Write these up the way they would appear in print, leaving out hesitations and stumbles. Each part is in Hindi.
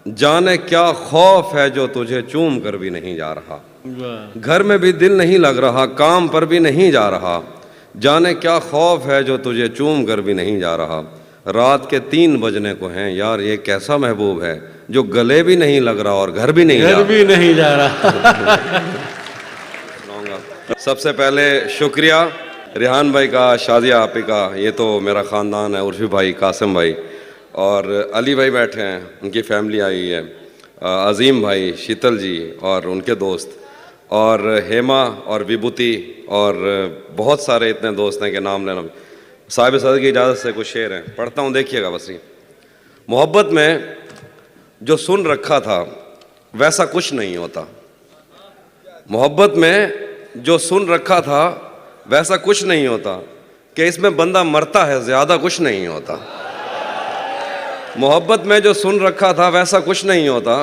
जाने क्या खौफ है जो तुझे चूम कर भी नहीं जा रहा। घर में भी दिल नहीं लग रहा, काम पर भी नहीं जा रहा। जाने क्या खौफ है जो तुझे चूम कर भी नहीं जा रहा। रात के 3 बजने को हैं यार, ये कैसा महबूब है जो गले भी नहीं लग रहा और घर भी नहीं जा रहा। सबसे पहले शुक्रिया रिहान भाई का, शादिया आपी का, ये तो मेरा ख़ानदान है, उर्फी भाई, कासिम भाई और अली भाई बैठे हैं, उनकी फैमिली आई है, अज़ीम भाई, शीतल जी और उनके दोस्त, और हेमा और विभूति और बहुत सारे इतने दोस्त हैं कि नाम लेना। साहिब सदर की इजाज़त से कुछ शेर हैं, पढ़ता हूँ, देखिएगा बस ये। मोहब्बत में जो सुन रखा था वैसा कुछ नहीं होता। मोहब्बत में जो सुन रखा था वैसा कुछ नहीं होता कि इसमें बंदा मरता है, ज़्यादा कुछ नहीं होता। मोहब्बत में जो सुन रखा था वैसा कुछ नहीं होता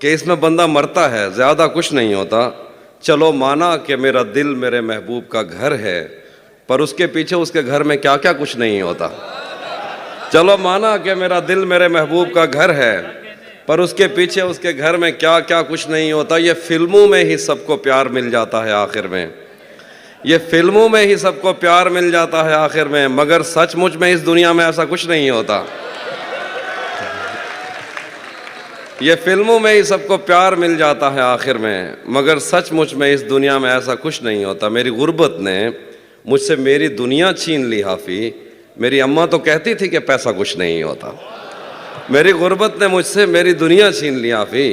कि इसमें बंदा मरता है, ज़्यादा कुछ नहीं होता। चलो माना कि मेरा दिल मेरे महबूब का घर है, पर उसके पीछे उसके घर में क्या क्या कुछ नहीं होता। चलो माना कि मेरा दिल मेरे महबूब का घर है, पर उसके पीछे उसके घर में क्या क्या कुछ नहीं होता। ये फिल्मों में ही सबको प्यार मिल जाता है आखिर में, ये फिल्मों में ही सबको प्यार मिल जाता है आखिर में, मगर सचमुच में इस दुनिया में ऐसा कुछ नहीं होता। ये फिल्मों में ही सबको प्यार मिल जाता है आखिर में, मगर सचमुच में इस दुनिया में ऐसा कुछ नहीं होता। मेरी गुर्बत ने मुझसे मेरी दुनिया छीन ली हाफी, मेरी अम्मा तो कहती थी कि पैसा कुछ नहीं होता। मेरी गुर्बत ने मुझसे मेरी दुनिया छीन ली हाफी,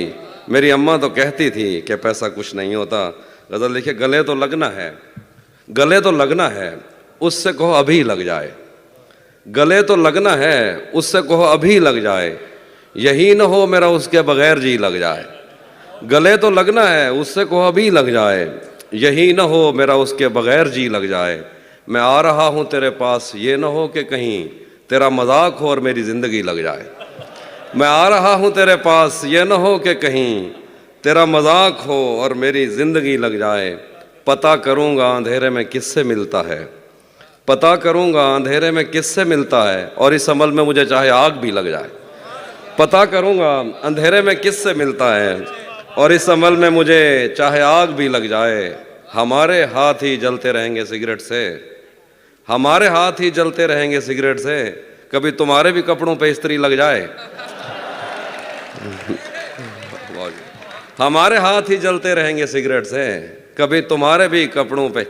मेरी अम्मा तो कहती थी कि पैसा कुछ नहीं होता। गज़ल लिखे, गले तो लगना है, गले तो लगना है, उससे कहो अभी लग जाए। गले तो लगना है, उससे कहो अभी लग जाए। यही न हो मेरा उसके बगैर जी लग जाए। गले तो लगना है, उससे कहो अभी लग जाए। यही न हो मेरा उसके बगैर जी लग जाए। मैं आ रहा हूँ तेरे पास, ये न हो कि कहीं तेरा मजाक हो और मेरी ज़िंदगी लग जाए। मैं आ रहा हूँ तेरे पास, ये न हो कि कहीं तेरा मजाक हो और मेरी ज़िंदगी लग जाए। पता करूँगा अंधेरे में किससे मिलता है, पता करूँगा अंधेरे में किससे मिलता है, और इस अमल में मुझे चाहे आग भी लग जाए। पता करूँगा अंधेरे में किससे मिलता है, और इस अमल में मुझे चाहे आग भी लग जाए। हमारे हाथ ही जलते रहेंगे सिगरेट से, हमारे हाथ ही जलते रहेंगे सिगरेट से। कभी तुम्हारे भी कपड़ों पे इस्त्री लग जाए। हमारे हाथ ही जलते रहेंगे सिगरेट से, कभी तुम्हारे भी कपड़ों पे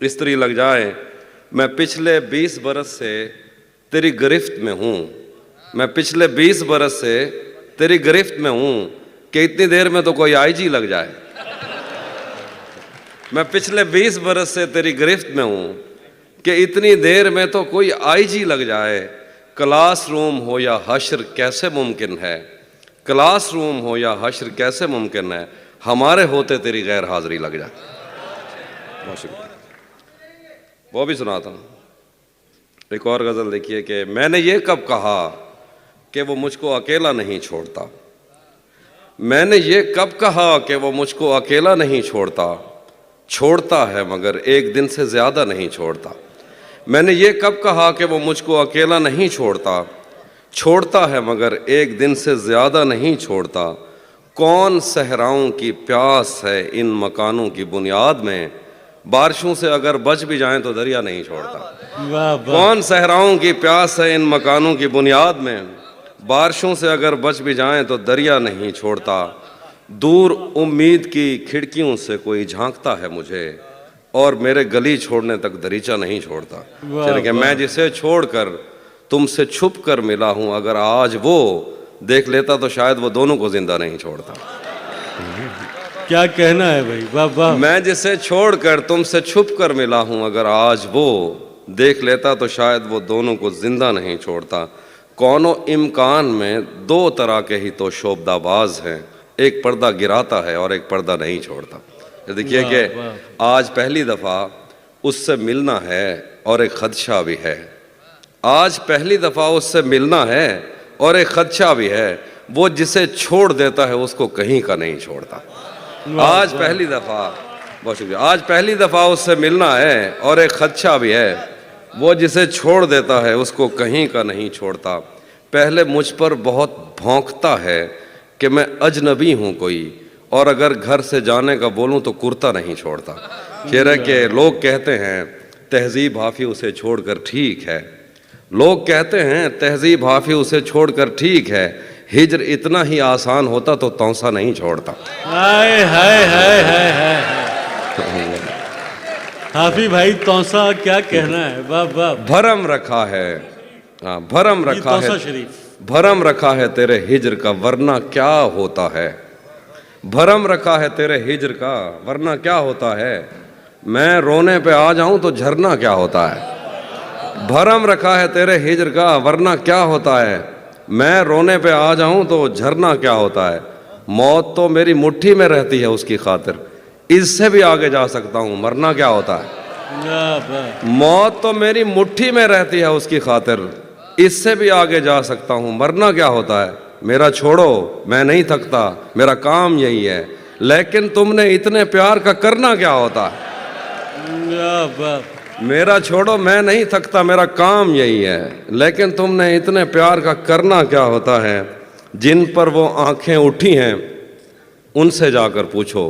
इस्त्री लग जाए। मैं पिछले 20 बरस से तेरी गिरफ्त में हूँ, मैं पिछले 20 बरस से तेरी गिरफ्त में हूँ कि इतनी देर में तो कोई आईजी लग जाए। मैं पिछले 20 बरस से तेरी गिरफ्त में हूँ कि इतनी देर में तो कोई आईजी लग जाए। क्लासरूम हो या हश्र कैसे मुमकिन है, क्लासरूम हो या हश्र कैसे मुमकिन है, हमारे होते तेरी गैर हाजिरी लग जाए। बहुत शुक्रिया। वो भी सुनाता हूँ। एक और गज़ल देखिए कि मैंने ये कब कहा कि वो मुझको अकेला नहीं छोड़ता। मैंने ये कब कहा कि वो मुझको अकेला नहीं छोड़ता। छोड़ता है मगर एक दिन से ज़्यादा नहीं छोड़ता। मैंने ये कब कहा कि वो मुझको अकेला नहीं छोड़ता। छोड़ता है मगर एक दिन से ज़्यादा नहीं छोड़ता। कौन सहराओं की प्यास है इन मकानों की बुनियाद में, बारिशों से अगर बच भी जाएं तो दरिया नहीं छोड़ता। कौन सहराओं की प्यास है इन मकानों की बुनियाद में, बारिशों से अगर बच भी जाएं तो दरिया नहीं छोड़ता। दूर उम्मीद की खिड़कियों से कोई झांकता है मुझे, और मेरे गली छोड़ने तक दरीचा नहीं छोड़ता। चलिए कि मैं जिसे छोड़कर तुमसे छुप कर मिला हूँ, अगर आज वो देख लेता तो शायद वो दोनों को जिंदा नहीं छोड़ता। क्या कहना है भाई, वाह वाह। मैं जिसे छोड़कर तुमसे छुप कर मिला हूँ, अगर आज वो देख लेता तो शायद वो दोनों को जिंदा नहीं छोड़ता। कौनो इम्कान में 2 तरह के ही तो शोबदाबाज हैं, एक पर्दा गिराता है और एक पर्दा नहीं छोड़ता। देखिए कि आज पहली दफ़ा उससे मिलना है और एक खदशा भी है। आज पहली दफ़ा उससे मिलना है और एक खदशा भी है। वो जिसे छोड़ देता है उसको कहीं का नहीं छोड़ता। आज पहली दफ़ा, बहुत शुक्रिया, आज पहली दफ़ा उससे मिलना है और एक खदशा भी है। वो जिसे छोड़ देता है उसको कहीं का नहीं छोड़ता। पहले मुझ पर बहुत भौंकता है कि मैं अजनबी हूँ कोई, और अगर घर से जाने का बोलूँ तो कुर्ता नहीं छोड़ता। शेर है कि लोग कहते हैं तहजीब हाफी उसे छोड़कर ठीक है, लोग कहते हैं तहजीब हाफी उसे छोड़कर ठीक है, हिजर इतना ही आसान होता तो तौसा नहीं छोड़ता। हाय हाय हाय हाय हाय। हाफी भाई तौसा क्या कहना है, वाह वाह। भरम रखा है, हाँ भरम ये रखा तौसा है, शरीफ। भरम रखा है तेरे हिजर का वरना क्या होता है, भरम रखा है तेरे हिजर का वरना क्या होता है, मैं रोने पे आ जाऊं तो झरना क्या होता है। भरम रखा है तेरे हिजर का वरना क्या होता है, मैं रोने पे आ जाऊं तो झरना क्या होता है। मौत तो मेरी मुट्ठी में रहती है उसकी खातिर, इससे भी आगे जा सकता हूं मरना क्या होता है। वाह वाह। मौत तो मेरी मुट्ठी में रहती है उसकी खातिर, इससे भी आगे जा सकता हूं मरना क्या होता है। मेरा छोड़ो मैं नहीं थकता, मेरा काम यही है, लेकिन तुमने इतने प्यार का करना क्या होता है। वाह वाह। मेरा छोड़ो मैं नहीं थकता, मेरा काम यही है, लेकिन तुमने इतने प्यार का करना क्या होता है। जिन पर वो आंखें उठी हैं उनसे जाकर पूछो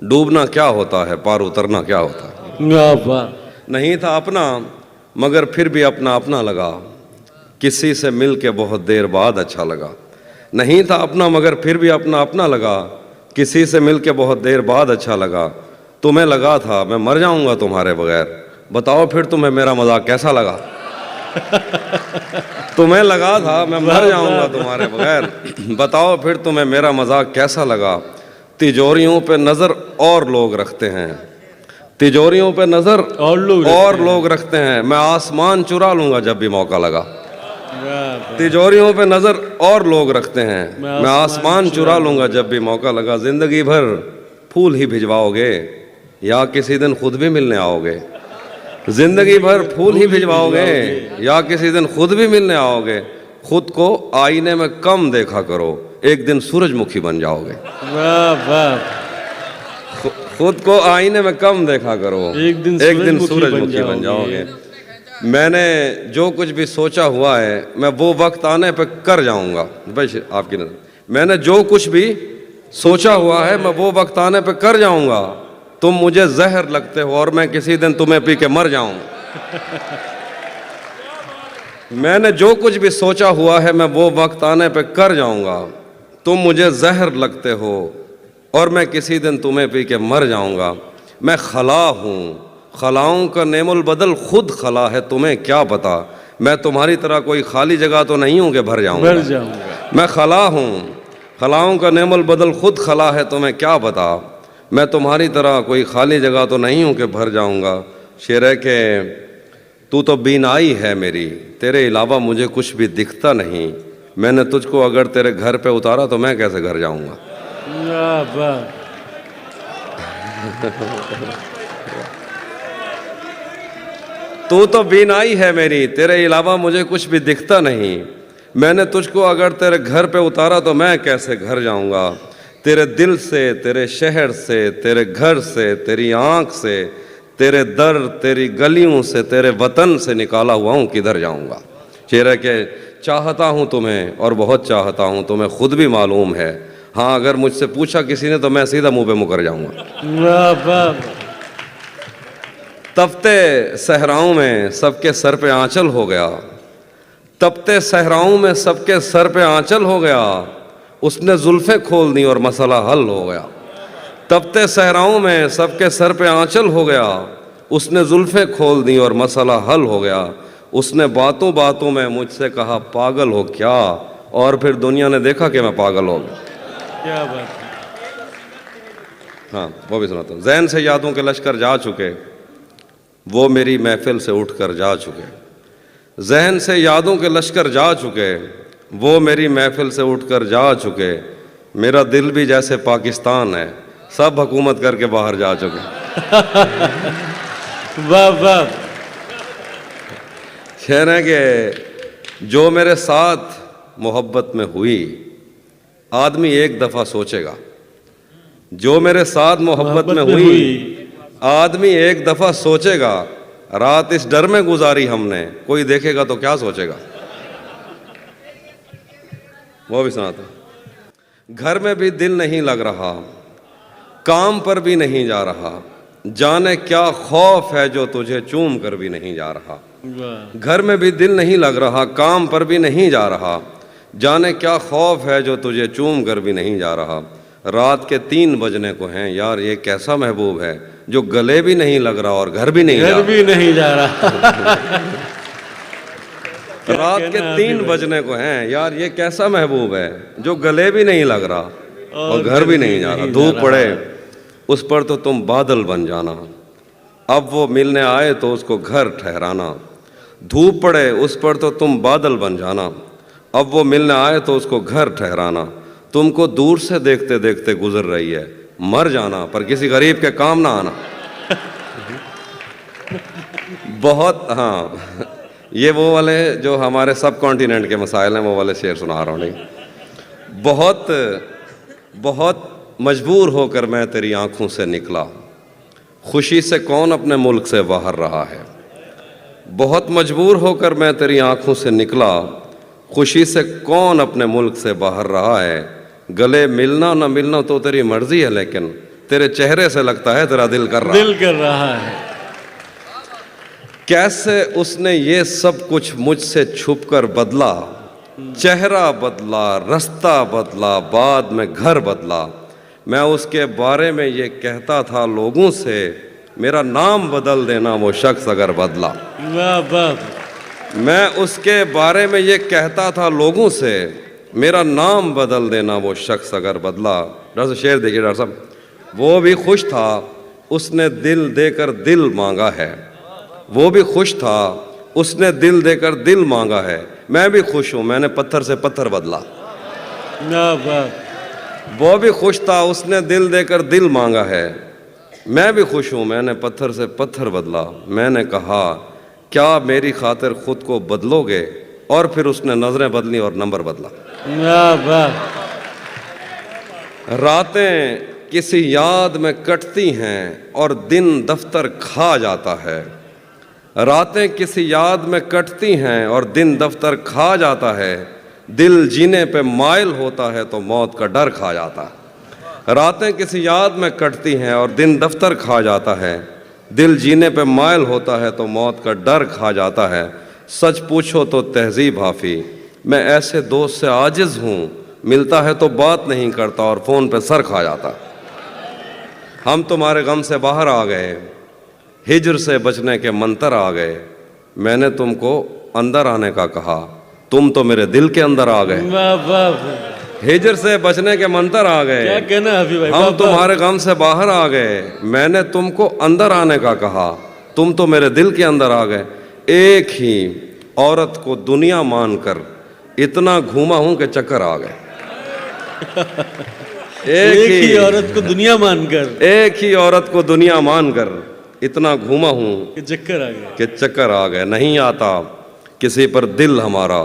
डूबना क्या होता है, पार उतरना क्या होता है। वाह वाह। नहीं था अपना मगर फिर भी अपना अपना लगा, किसी से मिल के बहुत देर बाद अच्छा लगा। नहीं था अपना मगर फिर भी अपना अपना लगा, किसी से मिल के बहुत देर बाद अच्छा लगा। तुम्हें लगा था मैं मर जाऊंगा तुम्हारे बगैर, बताओ फिर तुम्हें मेरा मजाक कैसा लगा। तुम्हें लगा था मैं मर जाऊंगा तुम्हारे बगैर, बताओ फिर तुम्हें मेरा मजाक कैसा लगा। तिजोरियों पे नजर और लोग रखते हैं, तिजोरियों पे नजर और लोग रखते हैं, मैं आसमान चुरा लूंगा जब भी मौका लगा। तिजोरियों पे नजर और लोग रखते हैं, मैं आसमान चुरा लूंगा जब भी मौका लगा। जिंदगी भर फूल ही भिजवाओगे या किसी दिन खुद भी मिलने आओगे, जिंदगी भर फूल ही भिजवाओगे या किसी दिन खुद भी मिलने आओगे। खुद को आईने में कम देखा करो, एक दिन सूरजमुखी बन जाओगे। वाह वाह। खुद को आईने में कम देखा करो, एक दिन सूरजमुखी बन जाओगे। मैंने जो कुछ भी सोचा हुआ है मैं वो वक्त आने पे कर जाऊंगा। बस आपकी नजर, मैंने जो कुछ भी सोचा हुआ है मैं वो वक्त आने पे कर जाऊंगा। तुम मुझे जहर लगते हो और मैं किसी दिन तुम्हें पी के मर जाऊंगा। मैंने जो कुछ भी सोचा हुआ है मैं वो वक्त आने पे कर जाऊंगा। तुम मुझे जहर लगते हो और मैं किसी दिन तुम्हें पी के मर जाऊंगा। मैं खला हूँ, खलाओं का नेमुल बदल खुद खला है, तुम्हें क्या पता। मैं तुम्हारी तरह कोई खाली जगह तो नहीं हूँ कि भर जाऊंगा। मैं खला हूँ, खलाओं का नेमुल बदल खुद खला है, तुम्हें क्या पता। मैं तुम्हारी तरह कोई खाली जगह तो नहीं हूँ कि भर जाऊंगा। शेर है कि तू तो बीनाई है मेरी, तेरे अलावा मुझे कुछ भी दिखता नहीं। मैंने तुझको अगर तेरे घर पे उतारा तो मैं कैसे घर जाऊंगा। तू तो बीनाई है मेरी, तेरे अलावा मुझे कुछ भी दिखता नहीं। मैंने तुझको अगर तेरे घर पे उतारा तो मैं कैसे घर जाऊंगा। तेरे दिल से, तेरे शहर से, तेरे घर से, तेरी आंख से, तेरे दर, तेरी गलियों से, तेरे वतन से निकाला हुआ हूँ, किधर जाऊंगा। शेर है कि चाहता हूँ तुम्हें और बहुत चाहता हूँ, तुम्हें खुद भी मालूम है। हाँ अगर मुझसे पूछा किसी ने तो मैं सीधा मुंह पे मुकर जाऊंगा। तपते सहराओं में सबके सर पे आंचल हो गया, तपते सहराओं में सबके सर पे आंचल हो गया। उसने जुल्फें खोल दी और मसला हल हो गया। तपते सहराओं में सबके सर पे आंचल हो गया। उसने जुल्फें खोल दी और मसला हल हो गया। उसने बातों बातों में मुझसे कहा पागल हो क्या, और फिर दुनिया ने देखा कि मैं पागल हो गया। क्या बात है। हाँ वो भी सुनाता हूँ। ज़हन से यादों के लश्कर जा चुके, वो मेरी महफिल से उठकर जा चुके। जहन से यादों के लश्कर जा चुके, वो मेरी महफिल से उठकर जा चुके। मेरा दिल भी जैसे पाकिस्तान है, सब हुकूमत करके बाहर जा चुके। वाह वाह। शेर है कि जो मेरे साथ मोहब्बत में हुई, आदमी एक दफ़ा सोचेगा। जो मेरे साथ मोहब्बत में हुई, आदमी एक दफ़ा सोचेगा। रात इस डर में गुजारी हमने, कोई देखेगा तो क्या सोचेगा। वो भी सुनाता। घर में भी दिल नहीं लग रहा, काम पर भी नहीं जा रहा, जाने क्या खौफ है जो तुझे चूम कर भी नहीं जा रहा। वाह घर में भी दिल नहीं लग रहा, काम पर भी नहीं जा रहा, जाने क्या खौफ है जो तुझे चूम कर भी नहीं जा रहा। रात के 3 बजने को हैं, यार ये कैसा महबूब है जो गले भी नहीं लग रहा और घर भी नहीं जा घर रहा। भी नहीं जा रहा। रात के कहना है 3 अभी बजने को हैं, यार ये कैसा महबूब है जो गले भी नहीं लग रहा और घर भी नहीं जा रहा। धूप पड़े उस पर तो तुम बादल बन जाना, अब वो मिलने आए तो उसको घर ठहराना। धूप पड़े उस पर तो तुम बादल बन जाना, अब वो मिलने आए तो उसको घर ठहराना। तुमको दूर से देखते देखते गुजर रही है, मर जाना पर किसी गरीब के काम ना आना। बहुत, हाँ, ये वो वाले जो हमारे सब कॉन्टिनेंट के मसाइल हैं वो वाले शेर सुना रहा हूँ। नहीं, बहुत बहुत मजबूर होकर मैं तेरी आंखों से निकला, खुशी से कौन अपने मुल्क से बाहर रहा है। बहुत मजबूर होकर मैं तेरी आंखों से निकला, खुशी से कौन अपने मुल्क से बाहर रहा है। गले मिलना ना मिलना तो तेरी मर्जी है, लेकिन तेरे चेहरे से लगता है तेरा दिल कर रहा है। दिल कर रहा है। कैसे उसने ये सब कुछ मुझसे छुपकर बदला, चेहरा बदला, रास्ता बदला, बाद में घर बदला। मैं उसके बारे में ये कहता था लोगों से, मेरा नाम बदल देना वो शख्स अगर बदला। वाह वाह। मैं उसके बारे में ये कहता था लोगों से, मेरा नाम बदल देना वो शख्स अगर बदला। डॉक्टर साहब शेर देखिए डॉक्टर साहब, वो भी खुश था उसने दिल देकर दिल मांगा है। वो भी खुश था उसने दिल देकर दिल मांगा है। मैं भी खुश हूँ मैंने पत्थर से पत्थर बदला। वाह वाह। वो भी खुश था उसने दिल देकर दिल मांगा है। मैं भी खुश हूँ मैंने पत्थर से पत्थर बदला। मैंने कहा क्या मेरी खातिर खुद को बदलोगे, और फिर उसने नजरें बदली और नंबर बदला। वाह वाह। रातें किसी याद में कटती हैं और दिन दफ्तर खा जाता है। रातें किसी याद में कटती हैं और दिन दफ्तर खा जाता है। दिल जीने पे माइल होता है तो मौत का डर खा जाता है। रातें किसी याद में कटती हैं और दिन दफ्तर खा जाता है। दिल जीने पे माइल होता है तो मौत का डर खा जाता है। सच पूछो तो तहजीब हाफी, मैं ऐसे दोस्त से आजिज हूँ, मिलता है तो बात नहीं करता और फ़ोन पे सर खा जाता। हम तुम्हारे गम से बाहर आ गए, हिजर से बचने के मंतर आ गए। मैंने तुमको अंदर आने का कहा, तुम तो मेरे दिल के अंदर आ गए। वाह वाह। हिजर से बचने के मंतर आ गए। क्या कहना है अभी भाई। हम तुम्हारे गम से बाहर आ गए। मैंने तुमको अंदर आने का कहा, तुम तो मेरे दिल के अंदर आ गए। एक ही औरत को दुनिया मानकर इतना घूमा हूं कि चक्कर आ गए। एक ही औरत को दुनिया मानकर, एक ही औरत को दुनिया मानकर इतना घूमा हूं कि चक्कर आ गया। कि चक्कर आ गए। नहीं आता किसी पर दिल हमारा,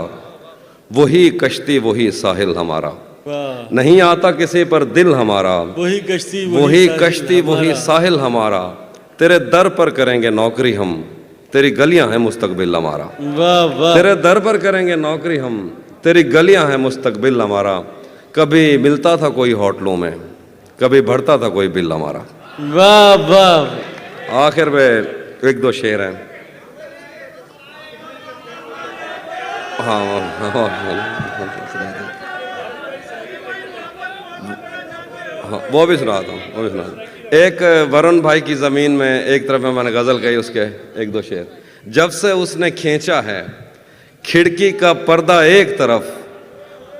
वही कश्ती वही साहिल हमारा। वाह। नहीं आता किसी पर दिल हमारा, वही कश्ती वही कश्ती वही साहिल हमारा। तेरे दर पर करेंगे नौकरी हम, तेरी गलियां हैं मुस्तकबिल हमारा। वाह वाह। तेरे दर पर करेंगे नौकरी हम, तेरी गलियां हैं मुस्तकबिल हमारा। कभी मिलता था कोई होटलों में, कभी भरता था कोई बिल हमारा। वाह वाह। आखिर में एक दो शेर हैं। हाँ, वो भी सुनाता हूँ, वो भी सुनाता। एक वरुण भाई की ज़मीन में एक तरफ में मैंने गज़ल कही, उसके एक दो शेर। जब से उसने खींचा है खिड़की का पर्दा एक तरफ,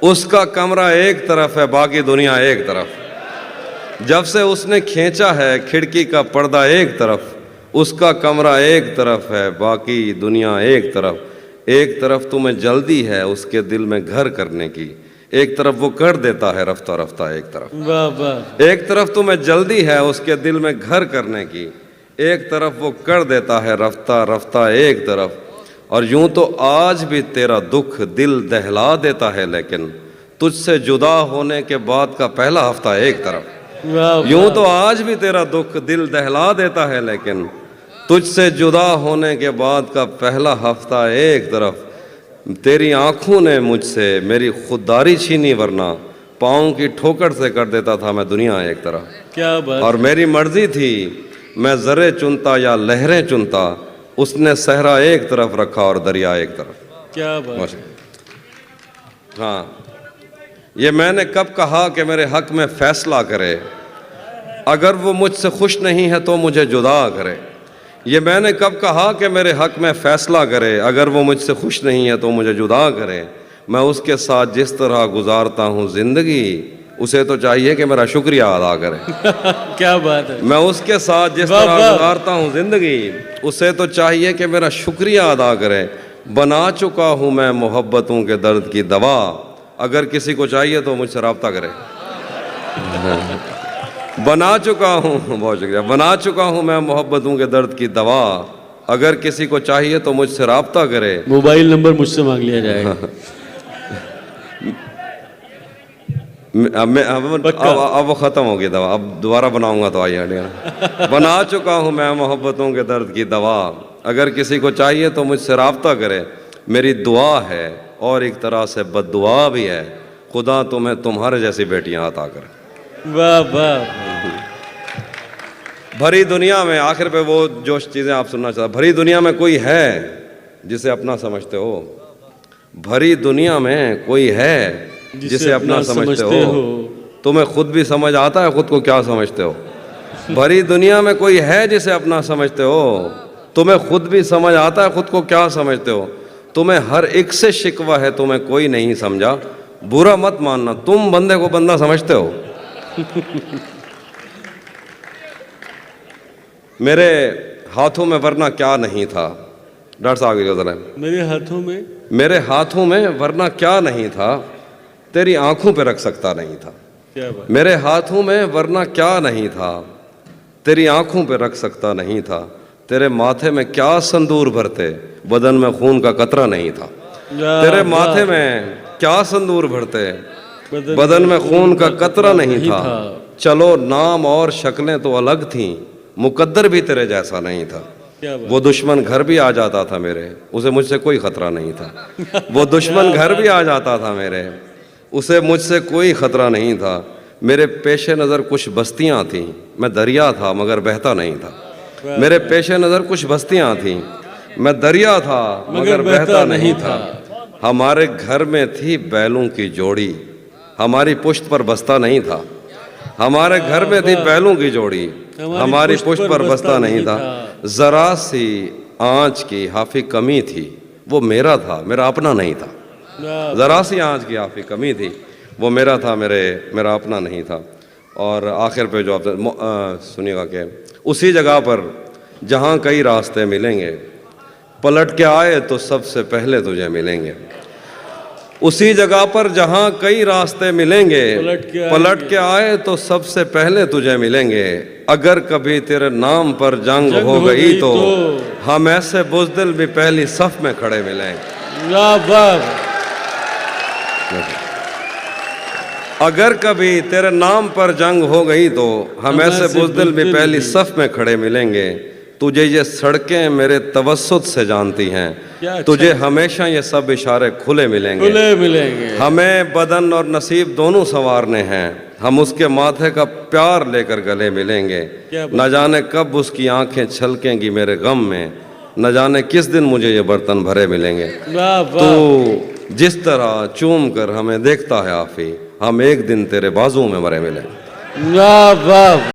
उसका कमरा एक तरफ है बाकी दुनिया एक तरफ। जब से उसने खींचा है खिड़की का पर्दा एक तरफ, उसका कमरा एक तरफ है बाकी दुनिया एक तरफ। एक तरफ तुम्हें जल्दी है उसके दिल में घर करने की, एक तरफ वो कर देता है रफ्ता रफ्ता एक तरफ। वाह वाह। एक तरफ तुम्हें जल्दी है उसके दिल में घर करने की, एक तरफ वो कर देता है रफ्ता रफ्ता एक तरफ। और यूं तो आज भी तेरा दुख दिल दहला देता है, लेकिन तुझसे जुदा होने के बाद का पहला हफ्ता एक तरफ। वाह। यूं तो आज भी तेरा दुख दिल दहला देता है, लेकिन तुझसे जुदा होने के बाद का पहला हफ्ता एक तरफ। तेरी आंखों ने मुझसे मेरी खुददारी छीनी, वरना पाँव की ठोकर से कर देता था मैं दुनिया एक तरह। क्या बात। और मेरी मर्जी थी मैं ज़रे चुनता या लहरें चुनता, उसने सहरा एक तरफ रखा और दरिया एक तरफ। क्या बात। हाँ, ये मैंने कब कहा कि मेरे हक में फैसला करे, अगर वो मुझसे खुश नहीं है तो मुझे जुदा करे। ये मैंने कब कहा कि मेरे हक में फैसला करे, अगर वो मुझसे खुश नहीं है तो मुझे जुदा करे। मैं उसके साथ जिस तरह गुजारता हूँ ज़िंदगी, उसे तो चाहिए कि मेरा शुक्रिया अदा करे। क्या बात है। मैं उसके साथ जिस वाह, तरह वाह। गुजारता हूँ ज़िंदगी, उसे तो चाहिए कि मेरा शुक्रिया अदा करे। बना चुका हूँ मैं मोहब्बतों के दर्द की दवा, अगर किसी को चाहिए तो मुझसे रब्ता करे। बना चुका हूँ, बहुत शुक्रिया, बना चुका हूँ मैं मोहब्बतों के दर्द की दवा, अगर किसी को चाहिए तो मुझसे रब्ता करे। मोबाइल नंबर मुझसे मांग लिया जाएगा। अब वो ख़त्म हो गई दवा, अब दोबारा बनाऊंगा तो आइए। बना चुका हूँ मैं मोहब्बतों के दर्द की दवा, अगर किसी को चाहिए तो मुझसे रब्ता करे। मेरी दुआ है और एक तरह से बद्दुआ भी है, खुदा तुम्हें तुम्हारे जैसी बेटियां अता करे। वाह वाह। भरी दुनिया में, आखिर पे वो जो चीज़ें आप सुनना चाहते, भरी दुनिया में कोई है जिसे अपना समझते हो? भरी दुनिया में कोई है जिसे अपना समझते हो? तुम्हें खुद भी समझ आता है खुद को क्या समझते हो? भरी दुनिया में कोई है जिसे अपना समझते हो? तुम्हें खुद भी समझ आता है खुद को क्या समझते हो? तुम्हें हर एक से शिकवा है, तुम्हें कोई नहीं समझा, बुरा मत मानना, तुम बंदे को बंदा समझते हो। मेरे हाथों में वरना क्या नहीं था, डॉक्टर साहब की गजल है। मेरे हाथों में, मेरे हाथों में वरना क्या नहीं था, तेरी आंखों पे रख सकता नहीं था। क्या बात। मेरे हाथों में वरना क्या नहीं था, तेरी आंखों पे रख सकता नहीं था। तेरे माथे में क्या संदूर भरते, बदन में खून का कतरा नहीं था। तेरे माथे में क्या संदूर भरते, बदन में खून का कतरा नहीं था। चलो नाम और शक्लें तो अलग थीं, मुकद्दर भी तेरे जैसा नहीं था। वो दुश्मन घर भी आ जाता था मेरे, उसे मुझसे कोई खतरा नहीं था। वो दुश्मन घर भी आ जाता था मेरे, उसे मुझसे कोई खतरा नहीं था। मेरे पेशे नज़र कुछ बस्तियां थीं, मैं दरिया था मगर बहता नहीं था। मेरे पेशे नज़र कुछ बस्तियां थीं, मैं दरिया था मगर बहता नहीं था। हमारे घर में थी बैलों की जोड़ी, हमारी पुश्त पर बस्ता नहीं था। हमारे घर में थी बैलों की जोड़ी, हमारी पुश्त पर बस्ता नहीं था। जरा सी आँच की हाफी कमी थी, वो मेरा था मेरा अपना नहीं था। जरा सी आँच की हाफी कमी थी, वो मेरा था मेरा अपना नहीं था। और आखिर पे जो आप सुनिएगा कि उसी जगह पर जहाँ कई रास्ते मिलेंगे, पलट के आए तो सबसे पहले तुझे मिलेंगे। उसी जगह पर जहाँ कई रास्ते मिलेंगे, पलट के आए तो सबसे पहले तुझे मिलेंगे। अगर कभी तेरे नाम पर जंग हो गई तो हम ऐसे बुज़दिल भी पहली सफ में खड़े मिलेंगे। अगर कभी तेरे नाम पर जंग हो गई तो हम ऐसे बुज़दिल भी पहली सफ में खड़े मिलेंगे। तुझे ये सड़कें मेरे तवस्सुत से जानती हैं, तुझे हमेशा ये सब इशारे खुले मिलेंगे। हमें बदन और नसीब दोनों संवारने हैं, हम उसके माथे का प्यार लेकर गले मिलेंगे। न जाने कब उसकी आंखें छलकेंगी मेरे गम में, न जाने किस दिन मुझे ये बर्तन भरे मिलेंगे। तो जिस तरह चूम कर हमें देखता है आफी, हम एक दिन तेरे बाजू में मरे मिलेंगे।